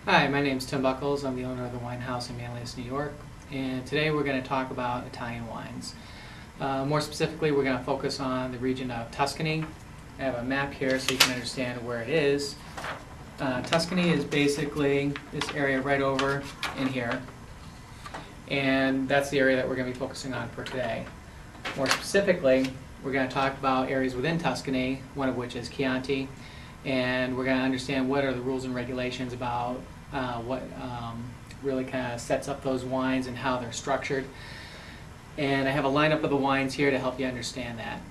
Hi, my name is Tim Buckles. I'm the owner of the wine house in Manlius, New York, and today we're going to talk about Italian wines. More specifically, we're going to focus on the region of Tuscany. I have a map here so you can understand where it is. Tuscany is basically this area right over in here, and that's the area that we're going to be focusing on for today. More specifically, we're going to talk about areas within Tuscany, one of which is Chianti, and we're going to understand what are the rules and regulations about what really kind of sets up those wines and how they're structured. And I have a lineup of the wines here to help you understand that.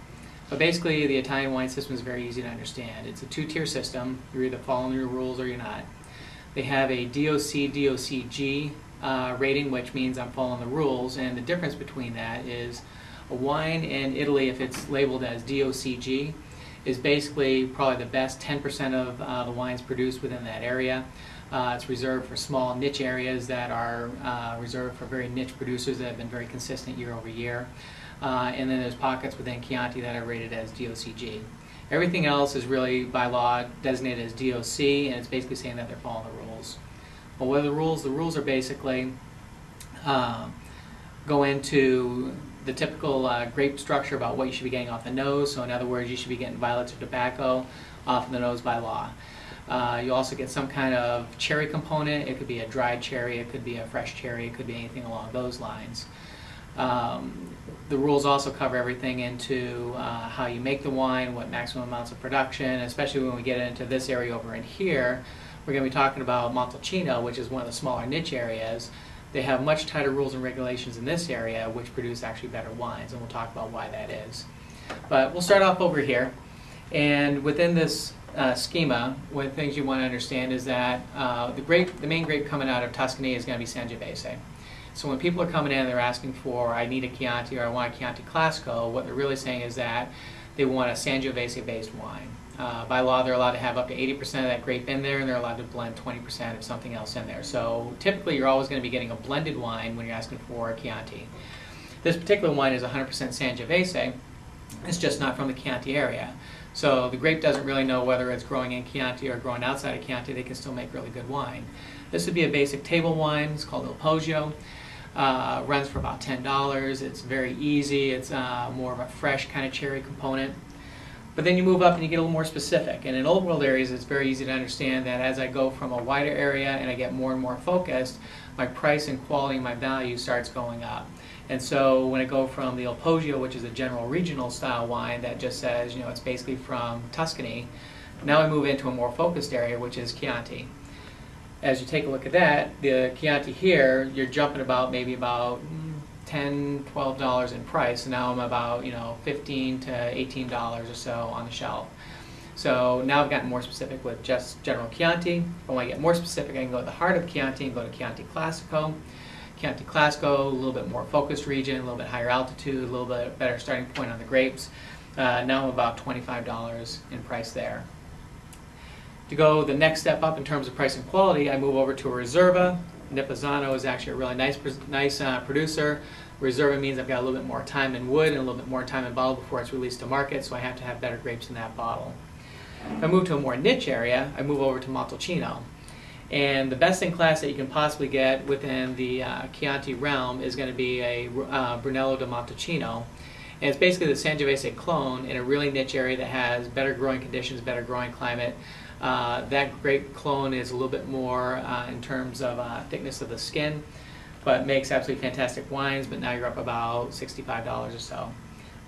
But basically, the Italian wine system is very easy to understand. It's a two-tier system. You're either following your rules or you're not. They have a DOC, DOCG rating, which means I'm following the rules, and the difference between that is a wine in Italy, if it's labeled as DOCG, is basically probably the best 10% of the wines produced within that area. It's reserved for small niche areas that are reserved for very niche producers that have been very consistent year over year. And then there's pockets within Chianti that are rated as DOCG. Everything else is really by law designated as DOC, and it's basically saying that they're following the rules. Well, what are the rules? The rules are basically go into the typical grape structure about what you should be getting off the nose. So in other words, you should be getting violets or tobacco off of the nose by law. You also get some kind of cherry component. It could be a dried cherry, it could be a fresh cherry, it could be anything along those lines. The rules also cover everything into how you make the wine, what maximum amounts of production, especially when we get into this area over in here. We're going to be talking about Montalcino, which is one of the smaller niche areas. They have much tighter rules and regulations in this area, which produce actually better wines, and we'll talk about why that is. But we'll start off over here, and within this schema, one of the things you want to understand is that the main grape coming out of Tuscany is going to be Sangiovese. So when people are coming in and they're asking for, I need a Chianti or I want a Chianti Classico, what they're really saying is that they want a Sangiovese-based wine. By law, they're allowed to have up to 80% of that grape in there, and they're allowed to blend 20% of something else in there. So typically, you're always going to be getting a blended wine when you're asking for a Chianti. This particular wine is 100% Sangiovese. It's just not from the Chianti area. So the grape doesn't really know whether it's growing in Chianti or growing outside of Chianti. They can still make really good wine. This would be a basic table wine. It's called Il Poggio. Runs for about $10. It's very easy. It's more of a fresh kind of cherry component. But then you move up and you get a little more specific. And in old world areas, it's very easy to understand that as I go from a wider area and I get more and more focused, my price and quality and my value starts going up. And so when I go from the Il Poggio, which is a general regional style wine that just says, you know, it's basically from Tuscany, now I move into a more focused area, which is Chianti. As you take a look at that, the Chianti here, you're jumping about maybe about $10, $12 in price. And now I'm about, you know, $15 to $18 or so on the shelf. So now I've gotten more specific with just general Chianti. But when I get more specific, I can go to the heart of Chianti and go to Chianti Classico. Chianti Classico, a little bit more focused region, a little bit higher altitude, a little bit better starting point on the grapes. Now I'm about $25 in price there. To go the next step up in terms of price and quality, I move over to a Reserva. Nippesano is actually a really nice producer. Reserva means I've got a little bit more time in wood and a little bit more time in bottle before it's released to market, so I have to have better grapes in that bottle. If I move to a more niche area, I move over to Montalcino. And the best in class that you can possibly get within the Chianti realm is going to be a Brunello di Montalcino. And it's basically the Sangiovese clone in a really niche area that has better growing conditions, better growing climate. That grape clone is a little bit more in terms of thickness of the skin, but makes absolutely fantastic wines, but now you're up about $65 or so.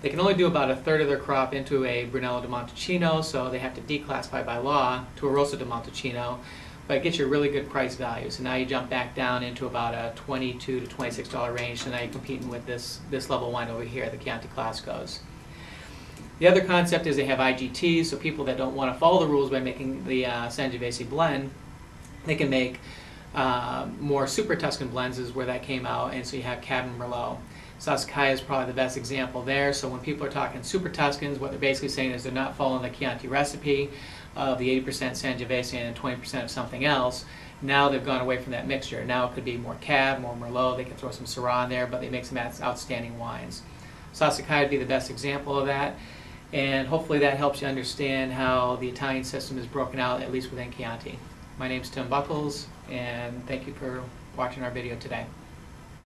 They can only do about a third of their crop into a Brunello di Montalcino, so they have to declassify by law to a Rosso di Montalcino, but it gets you a really good price value. So now you jump back down into about a $22 to $26 range, so now you're competing with this level wine over here, the Chianti Classicos. The other concept is they have IGTs, so people that don't want to follow the rules by making the Sangiovese blend, they can make more super Tuscan blends is where that came out, and so you have Cab and Merlot. Sassicaia is probably the best example there. So when people are talking super Tuscans, what they're basically saying is they're not following the Chianti recipe of the 80% Sangiovese and 20% of something else. Now they've gone away from that mixture. Now it could be more Cab, more Merlot. They can throw some Syrah in there, but they make some outstanding wines. Sassicaia would be the best example of that. And hopefully that helps you understand how the Italian system is broken out, at least within Chianti. My name's Tim Buckles, and thank you for watching our video today.